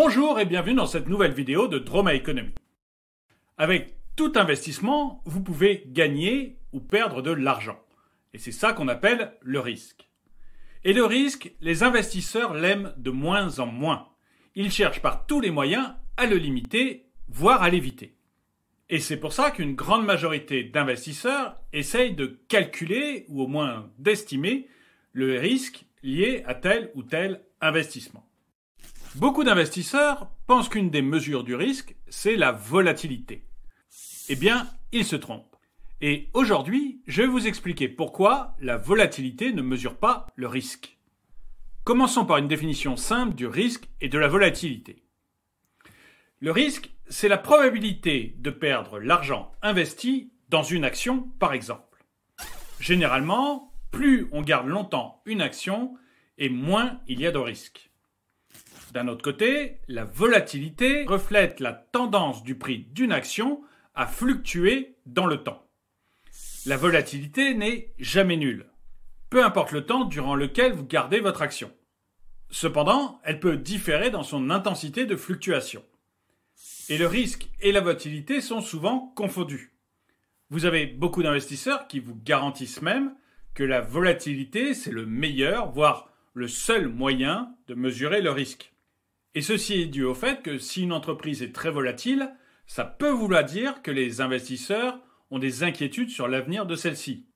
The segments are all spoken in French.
Bonjour et bienvenue dans cette nouvelle vidéo de Droma Economy. Avec tout investissement, vous pouvez gagner ou perdre de l'argent. Et c'est ça qu'on appelle le risque. Et le risque, les investisseurs l'aiment de moins en moins. Ils cherchent par tous les moyens à le limiter, voire à l'éviter. Et c'est pour ça qu'une grande majorité d'investisseurs essayent de calculer, ou au moins d'estimer, le risque lié à tel ou tel investissement. Beaucoup d'investisseurs pensent qu'une des mesures du risque, c'est la volatilité. Eh bien, ils se trompent. Et aujourd'hui, je vais vous expliquer pourquoi la volatilité ne mesure pas le risque. Commençons par une définition simple du risque et de la volatilité. Le risque, c'est la probabilité de perdre l'argent investi dans une action, par exemple. Généralement, plus on garde longtemps une action, et moins il y a de risque. D'un autre côté, la volatilité reflète la tendance du prix d'une action à fluctuer dans le temps. La volatilité n'est jamais nulle, peu importe le temps durant lequel vous gardez votre action. Cependant, elle peut différer dans son intensité de fluctuation. Et le risque et la volatilité sont souvent confondus. Vous avez beaucoup d'investisseurs qui vous garantissent même que la volatilité, c'est le meilleur, voire le seul moyen de mesurer le risque. Et ceci est dû au fait que si une entreprise est très volatile, ça peut vouloir dire que les investisseurs ont des inquiétudes sur l'avenir de celle-ci.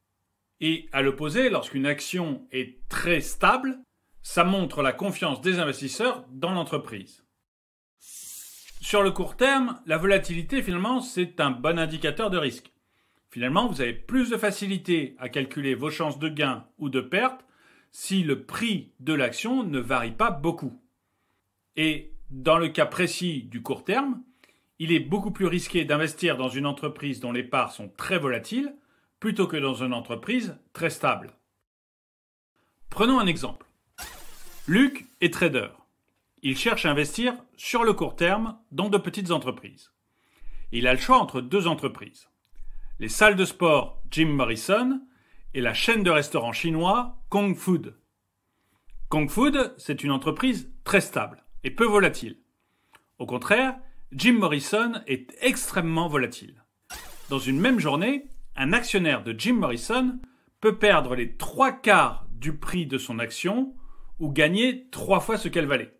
Et à l'opposé, lorsqu'une action est très stable, ça montre la confiance des investisseurs dans l'entreprise. Sur le court terme, la volatilité, finalement, c'est un bon indicateur de risque. Finalement, vous avez plus de facilité à calculer vos chances de gain ou de perte si le prix de l'action ne varie pas beaucoup. Et dans le cas précis du court terme, il est beaucoup plus risqué d'investir dans une entreprise dont les parts sont très volatiles plutôt que dans une entreprise très stable. Prenons un exemple. Luc est trader. Il cherche à investir sur le court terme dans de petites entreprises. Il a le choix entre deux entreprises. Les salles de sport Jim Morrison et la chaîne de restaurants chinois Kung Food. Kung Food, c'est une entreprise très stable et peu volatile. Au contraire, Jim Morrison est extrêmement volatile. Dans une même journée, un actionnaire de Jim Morrison peut perdre les 3/4 du prix de son action ou gagner 3 fois ce qu'elle valait.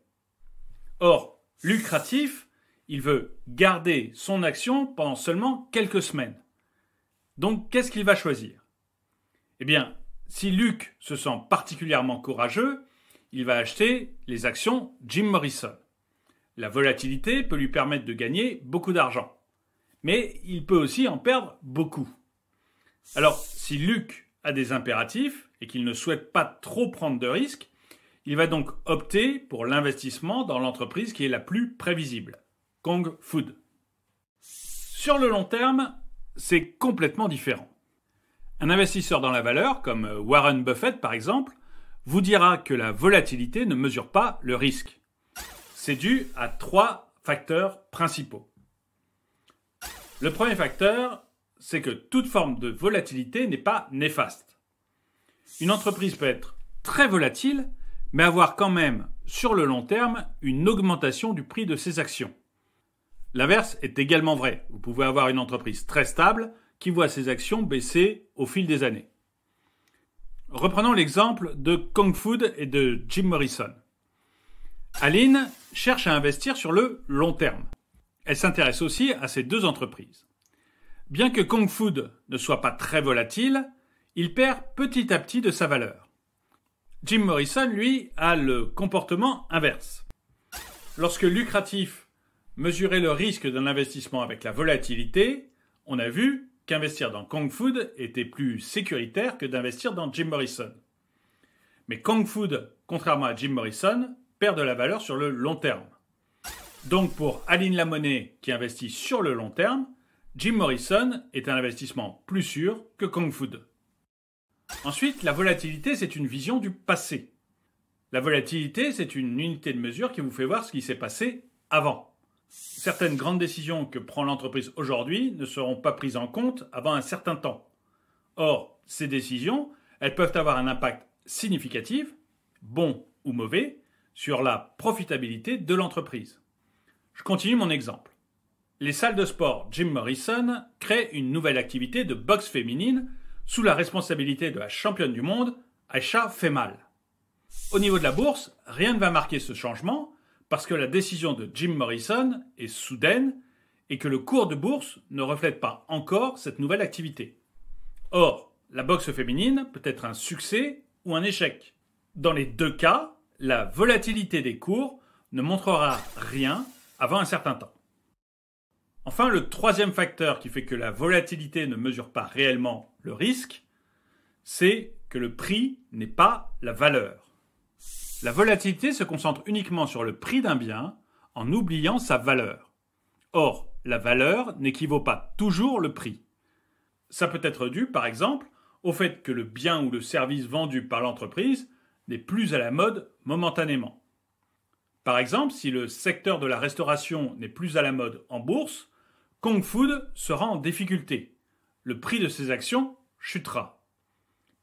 Or, lucratif, il veut garder son action pendant seulement quelques semaines. Donc, qu'est-ce qu'il va choisir ? Eh bien, si Luc se sent particulièrement courageux, il va acheter les actions Jim Morrison. La volatilité peut lui permettre de gagner beaucoup d'argent. Mais il peut aussi en perdre beaucoup. Alors, si Luc a des impératifs et qu'il ne souhaite pas trop prendre de risques, il va donc opter pour l'investissement dans l'entreprise qui est la plus prévisible, Kung Food. Sur le long terme, c'est complètement différent. Un investisseur dans la valeur, comme Warren Buffett par exemple, vous dira que la volatilité ne mesure pas le risque. C'est dû à 3 facteurs principaux. Le premier facteur, c'est que toute forme de volatilité n'est pas néfaste. Une entreprise peut être très volatile, mais avoir quand même, sur le long terme, une augmentation du prix de ses actions. L'inverse est également vrai. Vous pouvez avoir une entreprise très stable qui voit ses actions baisser au fil des années. Reprenons l'exemple de Kung Food et de Jim Morrison. Aline cherche à investir sur le long terme. Elle s'intéresse aussi à ces deux entreprises. Bien que Kung Food ne soit pas très volatile, il perd petit à petit de sa valeur. Jim Morrison, lui, a le comportement inverse. Lorsque lucratif mesurait le risque d'un investissement avec la volatilité, on a vu qu'investir dans Kung Food était plus sécuritaire que d'investir dans Jim Morrison. Mais Kung Food, contrairement à Jim Morrison, perd de la valeur sur le long terme. Donc pour Aline Lamonnet qui investit sur le long terme, Jim Morrison est un investissement plus sûr que Kung Food. Ensuite, la volatilité, c'est une vision du passé. La volatilité, c'est une unité de mesure qui vous fait voir ce qui s'est passé avant. Certaines grandes décisions que prend l'entreprise aujourd'hui ne seront pas prises en compte avant un certain temps. Or, ces décisions, elles peuvent avoir un impact significatif, bon ou mauvais, sur la profitabilité de l'entreprise. Je continue mon exemple. Les salles de sport Jim Morrison créent une nouvelle activité de boxe féminine sous la responsabilité de la championne du monde, Aisha Femal. Au niveau de la bourse, rien ne va marquer ce changement parce que la décision de Jim Morrison est soudaine et que le cours de bourse ne reflète pas encore cette nouvelle activité. Or, la boxe féminine peut être un succès ou un échec. Dans les deux cas, la volatilité des cours ne montrera rien avant un certain temps. Enfin, le troisième facteur qui fait que la volatilité ne mesure pas réellement le risque, c'est que le prix n'est pas la valeur. La volatilité se concentre uniquement sur le prix d'un bien en oubliant sa valeur. Or, la valeur n'équivaut pas toujours le prix. Ça peut être dû, par exemple, au fait que le bien ou le service vendu par l'entreprise n'est plus à la mode momentanément. Par exemple, si le secteur de la restauration n'est plus à la mode en bourse, Kong Food sera en difficulté. Le prix de ses actions chutera.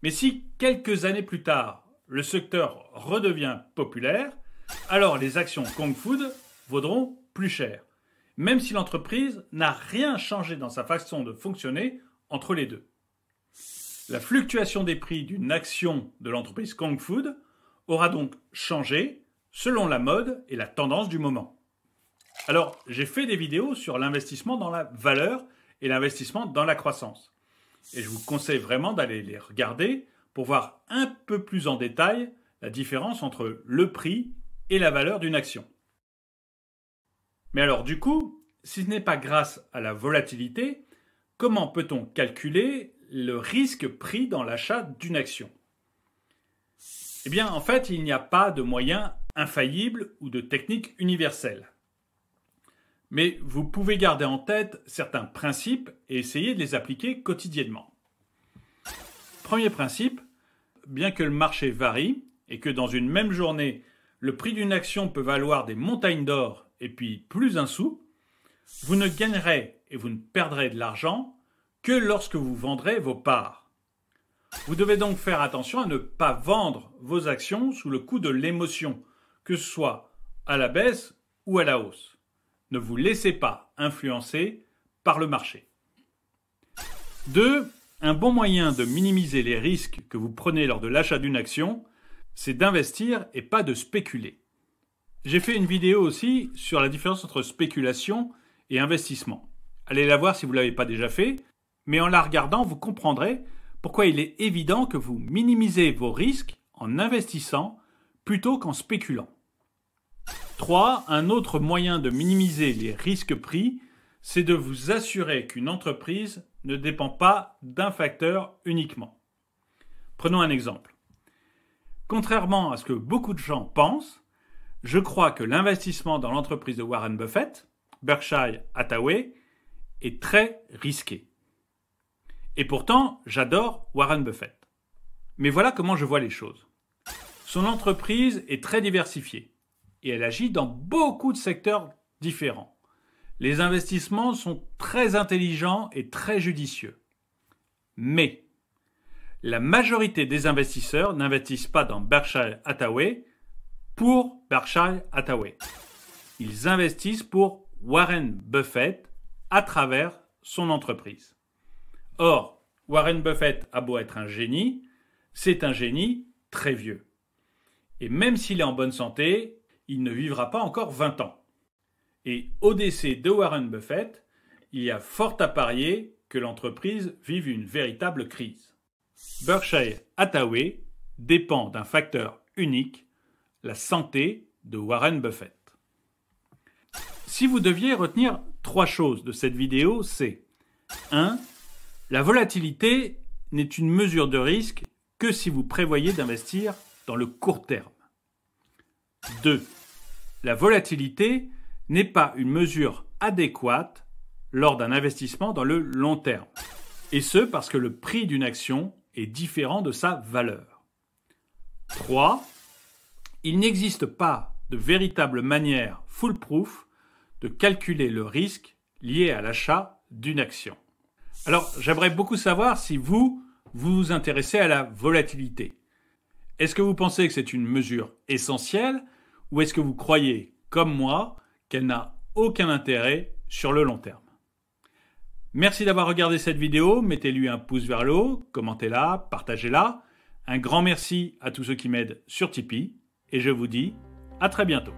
Mais si, quelques années plus tard, le secteur redevient populaire, alors les actions Kong Food vaudront plus cher, même si l'entreprise n'a rien changé dans sa façon de fonctionner entre les deux. La fluctuation des prix d'une action de l'entreprise Kong Food aura donc changé selon la mode et la tendance du moment. Alors, j'ai fait des vidéos sur l'investissement dans la valeur et l'investissement dans la croissance. Et je vous conseille vraiment d'aller les regarder pour voir un peu plus en détail la différence entre le prix et la valeur d'une action. Mais alors du coup, si ce n'est pas grâce à la volatilité, comment peut-on calculer le risque pris dans l'achat d'une action ? Eh bien, en fait, il n'y a pas de moyen infaillible ou de technique universelle. Mais vous pouvez garder en tête certains principes et essayer de les appliquer quotidiennement. Premier principe, bien que le marché varie et que dans une même journée, le prix d'une action peut valoir des montagnes d'or et puis plus un sou, vous ne gagnerez et vous ne perdrez de l'argent que lorsque vous vendrez vos parts. Vous devez donc faire attention à ne pas vendre vos actions sous le coup de l'émotion, que ce soit à la baisse ou à la hausse. Ne vous laissez pas influencer par le marché. 2. Un bon moyen de minimiser les risques que vous prenez lors de l'achat d'une action, c'est d'investir et pas de spéculer. J'ai fait une vidéo aussi sur la différence entre spéculation et investissement. Allez la voir si vous ne l'avez pas déjà fait, mais en la regardant, vous comprendrez pourquoi il est évident que vous minimisez vos risques en investissant plutôt qu'en spéculant. 3. Un autre moyen de minimiser les risques pris, c'est de vous assurer qu'une entreprise ne dépend pas d'un facteur uniquement. Prenons un exemple. Contrairement à ce que beaucoup de gens pensent, je crois que l'investissement dans l'entreprise de Warren Buffett, Berkshire Hathaway, est très risqué. Et pourtant, j'adore Warren Buffett. Mais voilà comment je vois les choses. Son entreprise est très diversifiée et elle agit dans beaucoup de secteurs différents. Les investissements sont très intelligents et très judicieux. Mais la majorité des investisseurs n'investissent pas dans Berkshire Hathaway pour Berkshire Hathaway. Ils investissent pour Warren Buffett à travers son entreprise. Or, Warren Buffett a beau être un génie, c'est un génie très vieux. Et même s'il est en bonne santé, il ne vivra pas encore 20 ans. Et au décès de Warren Buffett, il y a fort à parier que l'entreprise vive une véritable crise. Berkshire Hathaway dépend d'un facteur unique, la santé de Warren Buffett. Si vous deviez retenir 3 choses de cette vidéo, c'est 1. La volatilité n'est une mesure de risque que si vous prévoyez d'investir dans le court terme. 2. La volatilité n'est pas une mesure adéquate lors d'un investissement dans le long terme. Et ce parce que le prix d'une action est différent de sa valeur. 3. Il n'existe pas de véritable manière foolproof de calculer le risque lié à l'achat d'une action. Alors, j'aimerais beaucoup savoir si vous vous intéressez à la volatilité. Est-ce que vous pensez que c'est une mesure essentielle ou est-ce que vous croyez, comme moi, qu'elle n'a aucun intérêt sur le long terme. Merci d'avoir regardé cette vidéo, mettez-lui un pouce vers le haut, commentez-la, partagez-la. Un grand merci à tous ceux qui m'aident sur Tipeee et je vous dis à très bientôt.